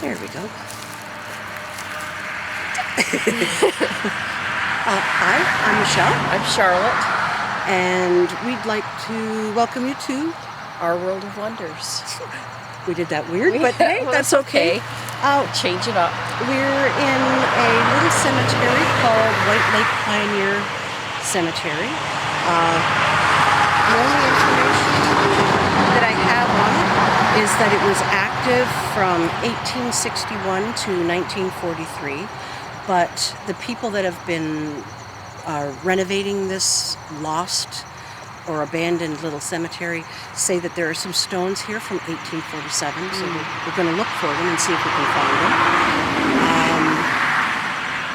There we go. Hi, I'm Michelle. I'm Charlotte. And we'd like to welcome you to Our World of Wonders. We did that weird, but hey, well, that's okay. Change it up. We're in a little cemetery called White Lake Pioneer Cemetery. The only information that I have on it is that it was active from 1861 to 1943, but the people that have been renovating this lost or abandoned little cemetery say that there are some stones here from 1847, so we're going to look for them and see if we can find them.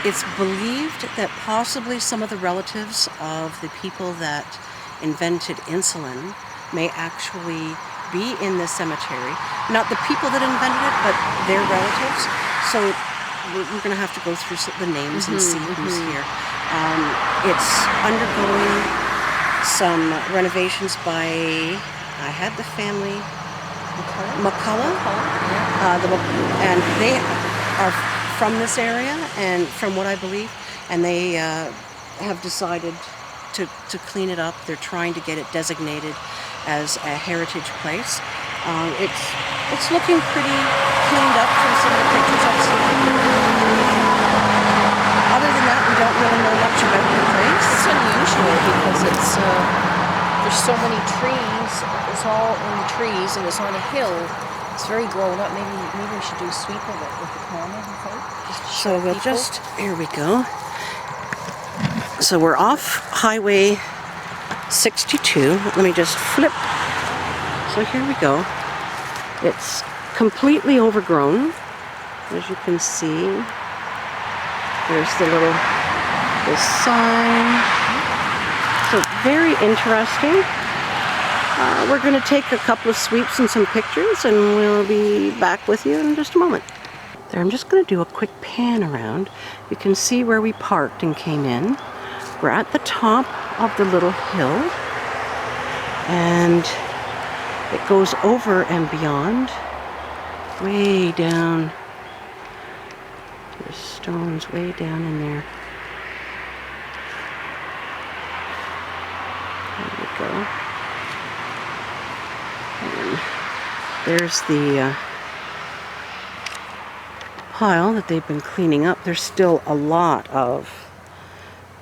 It's believed that possibly some of the relatives of the people that invented insulin may actually be in this cemetery. Not the people that invented it, but their relatives. So we're going to have to go through the names and see who's here. It's undergoing some renovations by, I had the family, McCullough, and they are from this area, and from what I believe, and they have decided to clean it up. They're trying to get it designated as a heritage place. It's looking pretty cleaned up from some of the pictures I've seen. Other than that, we don't really know much about the place. It's unusual because there's so many trees. It's all in the trees and it's on a hill. It's very grown up. Maybe we should do a sweep of it with the camera. So we'll here we go. So we're off Highway 62. Let me just flip. So here we go. It's completely overgrown, as you can see. There's the sign. So very interesting. We're going to take a couple of sweeps and some pictures, and we'll be back with you in just a moment. There, I'm just going to do a quick pan around. You can see where we parked and came in. We're at the top of the little hill, and it goes over and beyond, way down. There's stones way down in there. There we go. And there's the pile that they've been cleaning up. There's still a lot of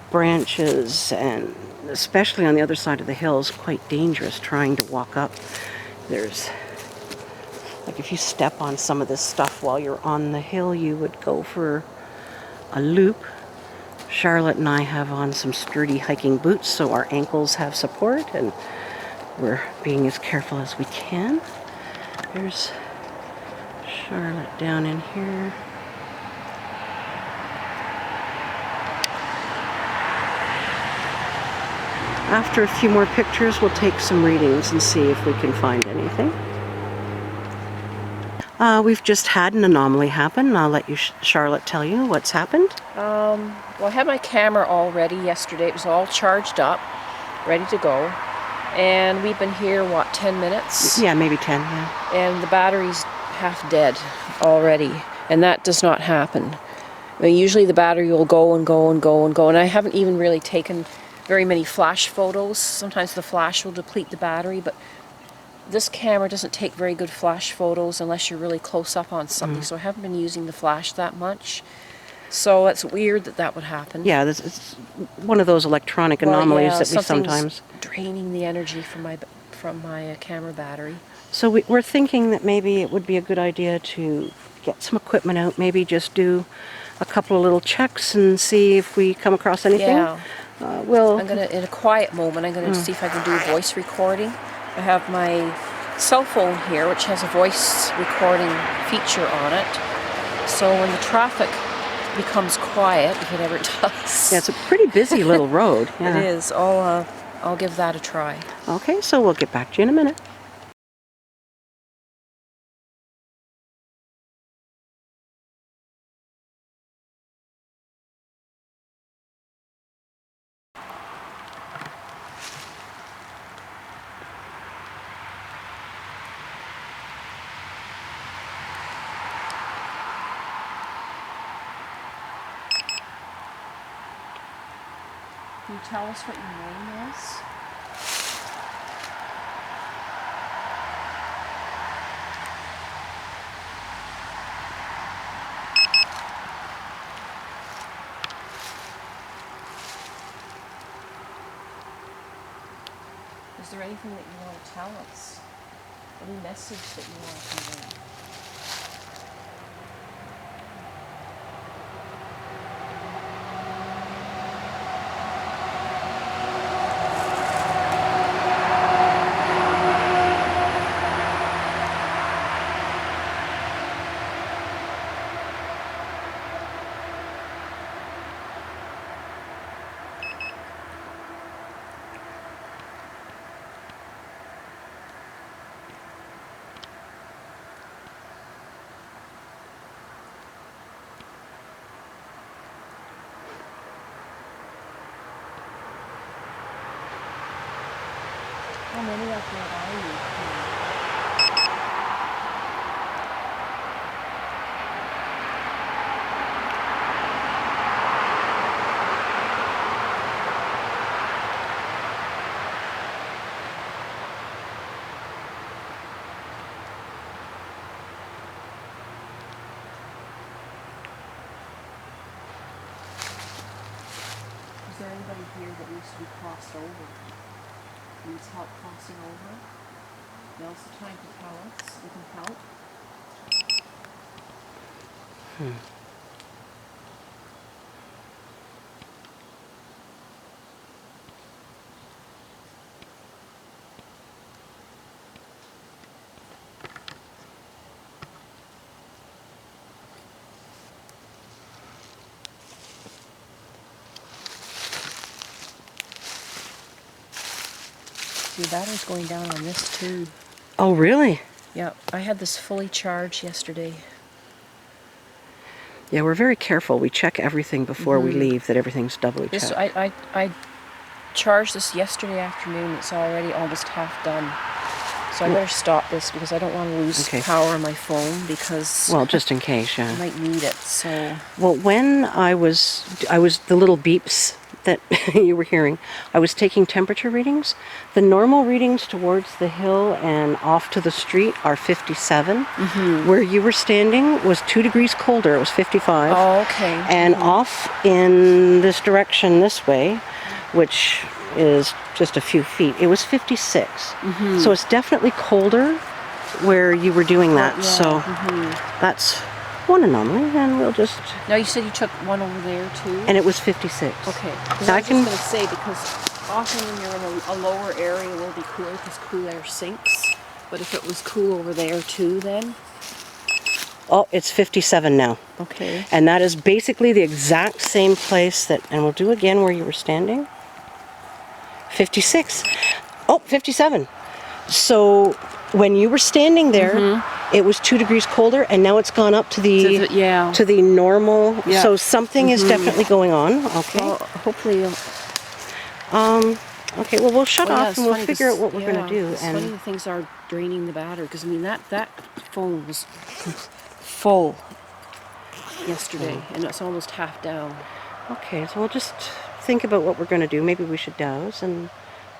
branches, and especially on the other side of the hill is quite dangerous trying to walk up. There's, like, if you step on some of this stuff while you're on the hill, you would go for a loop. Charlotte and I have on some sturdy hiking boots, so our ankles have support, and we're being as careful as we can. There's Charlotte down in here. After a few more pictures, we'll take some readings and see if we can find anything. We've just had an anomaly happen. I'll let you, Charlotte, tell you what's happened. Well, I had my camera all ready yesterday. It was all charged up, ready to go. And we've been here, what, 10 minutes? Yeah, maybe 10, yeah. And the battery's half dead already. And that does not happen. I mean, usually the battery will go and go and go and go. And I haven't even really taken very many flash photos. Sometimes the flash will deplete the battery, but this camera doesn't take very good flash photos unless you're really close up on something. So I haven't been using the flash that much. So it's weird that would happen. Yeah, it's one of those electronic anomalies that we sometimes draining the energy from my camera battery. So we're thinking that maybe it would be a good idea to get some equipment out, maybe just do a couple of little checks and see if we come across anything. Yeah. I'm gonna, in a quiet moment, I'm gonna see if I can do voice recording. I have my cell phone here, which has a voice recording feature on it. So when the traffic becomes quiet, if it ever does. Yeah, it's a pretty busy little road. Yeah. It is. I'll give that a try. Okay, so we'll get back to you in a minute. Can you tell us what your name is? Is there anything that you want to tell us? Any message that you want to convey? How many of them are you? Is there anybody here that needs to be crossed over? Needs help crossing over? Now's the time to tell us. We can help. See, the battery's going down on this too. Oh, really? Yeah, I had this fully charged yesterday. Yeah, we're very careful. We check everything before we leave, that everything's doubly This checked. I charged this yesterday afternoon. It's already almost half done. So I better stop this because I don't want to lose power on my phone because Well, just in case, I yeah. might need it. So Well, when I was the little beeps that you were hearing, I was taking temperature readings. The normal readings towards the hill and off to the street are 57. Where you were standing was 2 degrees colder. It was 55. oh, okay. And off in this direction this way, which is just a few feet, it was 56. So it's definitely colder where you were doing that. So that's one anomaly, and we'll just... Now you said you took one over there too? And it was 56. Okay. Now I was just going to say, because often when you're in a lower area it will be cooler because cool air sinks. But if it was cool over there too then? Oh, it's 57 now. Okay. And that is basically the exact same place that... And we'll do again where you were standing. 56. Oh, 57. So when you were standing there, it was 2 degrees colder, and now it's gone up to the to the normal. Yeah. So something is definitely going on. Okay. Well, hopefully you'll... Okay. Well, we'll shut off and we'll funny figure 'cause- out what we're going to do. It's And funny the things are draining the battery, because I mean that phone was full yesterday, and it's almost half down. okay, so we'll just think about what we're going to do. Maybe we should douse, and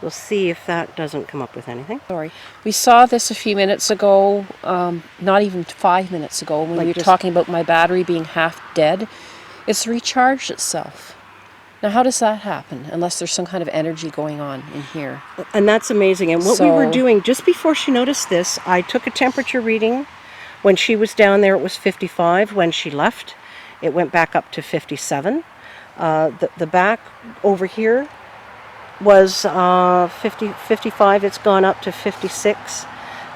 we'll see if that doesn't come up with anything. Sorry. We saw this a few minutes ago, not even 5 minutes ago, when we were talking about my battery being half dead. It's recharged itself. Now, how does that happen, unless there's some kind of energy going on in here? And that's amazing. And what we were So- doing, just before she noticed this, I took a temperature reading. When she was down there, it was 55. When she left, it went back up to 57. The back over here was 55. It's gone up to 56.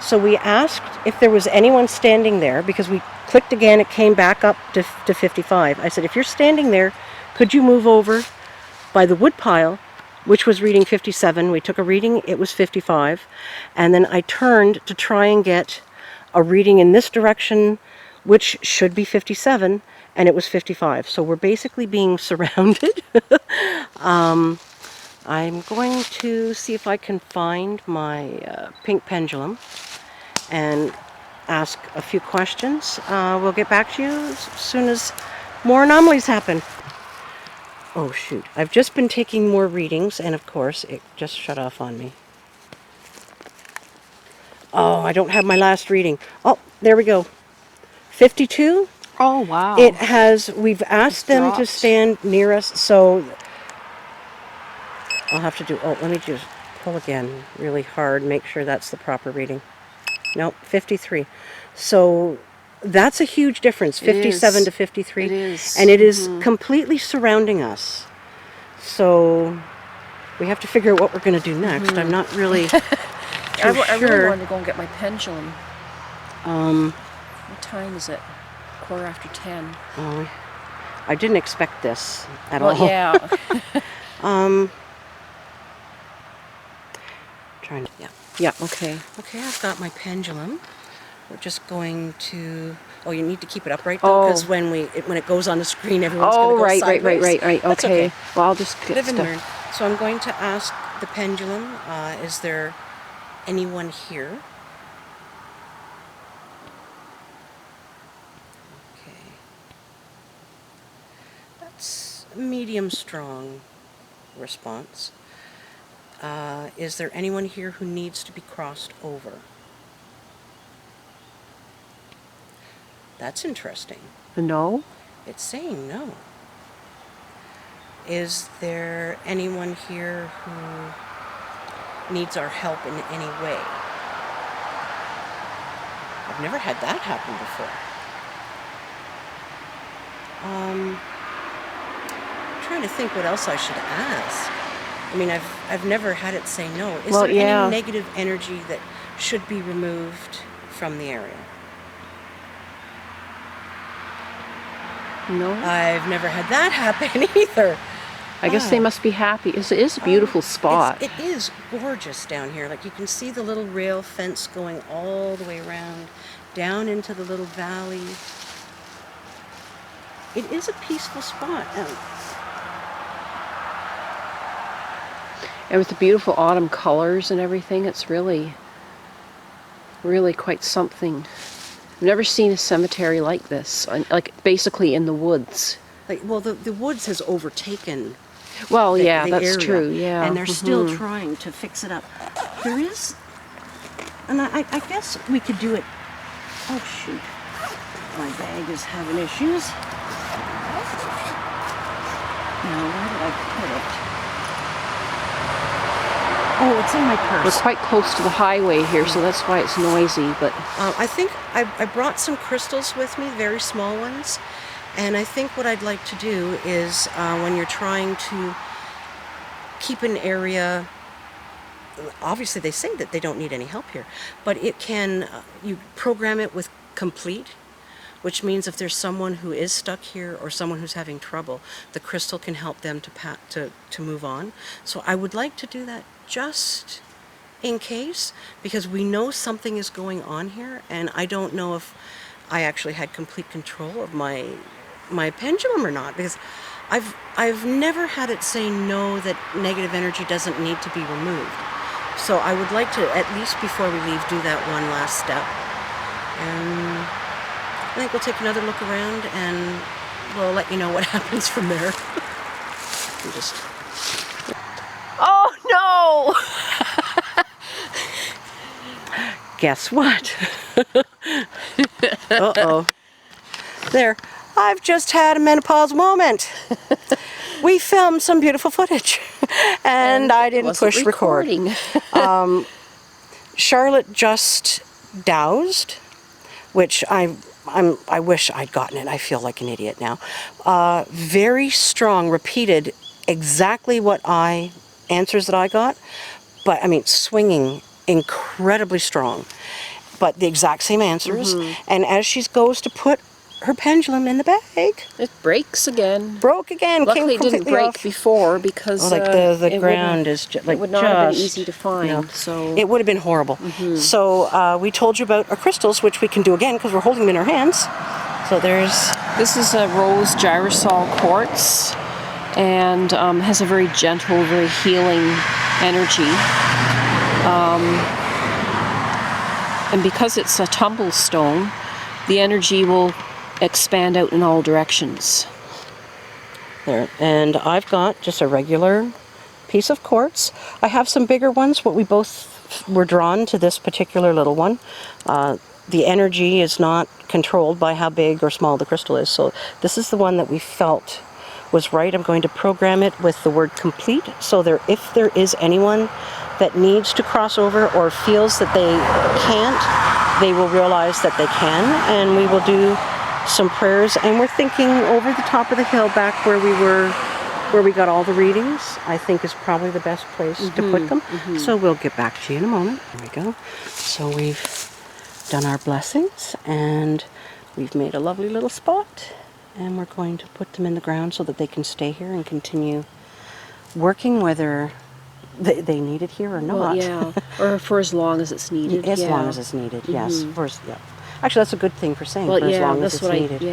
So we asked if there was anyone standing there, because we clicked again, it came back up to 55. I said, if you're standing there, could you move over by the wood pile, which was reading 57. We took a reading, it was 55. And then I turned to try and get a reading in this direction, which should be 57, and it was 55. So we're basically being surrounded. I'm going to see if I can find my pink pendulum and ask a few questions. We'll get back to you as soon as more anomalies happen. Oh shoot, I've just been taking more readings and of course it just shut off on me. Oh, I don't have my last reading. Oh, there we go. 52. Oh, wow. It has, we've asked them to dropped. stand near us, so I'll have to do, oh, let me just pull again really hard, make sure that's the proper reading. Nope, 53. So that's a huge difference, 57 to 53. It is. And it is completely surrounding us. So we have to figure out what we're going to do next. I'm not really too I really sure. wanted to go and get my pendulum. What time is it? 10:15. Oh, I didn't expect this at Well, all. yeah. Trying to, yeah. Yeah, okay. Okay, I've got my pendulum. We're just going to. Oh, you need to keep it upright though, because when it goes on the screen, everyone's going to go right, sideways. right. That's Okay. Well, I'll just get Live and stuff. learn. So I'm going to ask the pendulum. Is there anyone here? Okay. That's a medium strong response. Is there anyone here who needs to be crossed over? That's interesting. No? It's saying no. Is there anyone here who needs our help in any way? I've never had that happen before. I'm trying to think what else I should ask. I mean, I've never had it say no. Is there any negative energy that should be removed from the area? No? I've never had that happen either. I guess they must be happy. It is a beautiful spot. It is gorgeous down here. Like you can see the little rail fence going all the way around, down into the little valley. It is a peaceful spot. And with the beautiful autumn colors and everything, it's really, really quite something. I've never seen a cemetery like this, like basically in the woods. Like, well, the woods has overtaken. Well, the that's area, true, yeah. And they're still trying to fix it up. There is, and I guess we could do it. Oh shoot, my bag is having issues. Now, where did I put it? Oh, it's in my purse. We're quite close to the highway here, so that's why it's noisy, but... I think I brought some crystals with me, very small ones. And I think what I'd like to do is when you're trying to keep an area, obviously they say that they don't need any help here, but it can, you program it with complete, which means if there's someone who is stuck here or someone who's having trouble, the crystal can help them to move on. So I would like to do that just in case, because we know something is going on here, and I don't know if I actually had complete control of my pendulum or not, because I've never had it say no, that negative energy doesn't need to be removed. So I would like to, at least before we leave, do that one last step. And I think we'll take another look around and we'll let you know what happens from there. Just... Oh no! Guess what? Uh-oh. There. I've just had a menopausal moment. We filmed some beautiful footage, and I didn't push record. Charlotte just dowsed, which I wish I'd gotten it. I feel like an idiot now. Very strong, repeated exactly what answers that I got, but I mean swinging incredibly strong, but the exact same answers. And as she goes to put her pendulum in the bag, it breaks again. Broke again. Luckily, came it didn't break off. before, because like the ground is like it would not have been easy to find. No. So it would have been horrible. So we told you about our crystals, which we can do again because we're holding them in our hands. So this is a rose gyrosol quartz, and has a very gentle, very healing energy. And because it's a tumble stone, the energy will expand out in all directions. There, and I've got just a regular piece of quartz. I have some bigger ones, but we both were drawn to this particular little one. The energy is not controlled by how big or small the crystal is, so this is the one that we felt was right. I'm going to program it with the word complete, so if there is anyone that needs to cross over or feels that they can't, they will realize that they can, and we will do some prayers. And we're thinking over the top of the hill back where we got all the readings, I think is probably the best place to put them. So we'll get back to you in a moment. There we go. So we've done our blessings and we've made a lovely little spot, and we're going to put them in the ground so that they can stay here and continue working, whether they need it here or not. Well, yeah, or for as long as it's needed. As long as it's needed, yes. Yeah. Actually, that's a good thing for saying, for as long as it's needed. So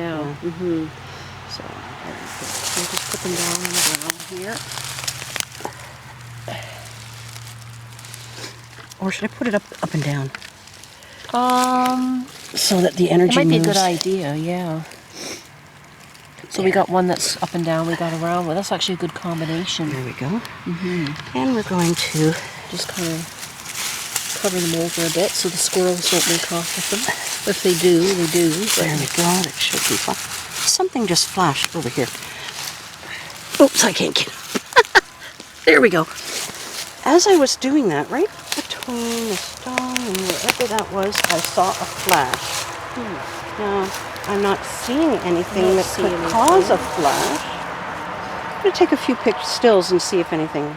we'll just put them down on the ground here. Or should I put it up and down? So that the energy moves. It might be a good idea, yeah. So we got one that's up and down, we got around. Well, that's actually a good combination. There we go. And we're going to just kind of cover them over a bit so the squirrels don't make off with them. If they do, they do. There we go. That should be fun. Something just flashed over here. Oops, I can't get it. There we go. As I was doing that, right between the stone and wherever that was, I saw a flash. Now, I'm not seeing anything that could cause a flash. I'm going to take a few stills and see if anything.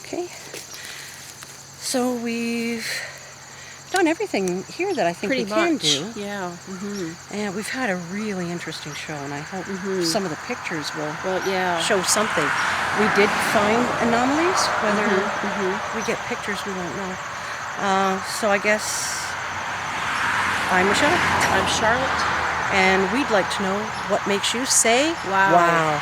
Okay. So we've done everything here that I think we can do. Yeah. And we've had a really interesting show, and I hope some of the pictures will show something. We did find anomalies. Whether we get pictures, we won't know. So I guess I'm Michelle. I'm Charlotte. And we'd like to know what makes you say, wow.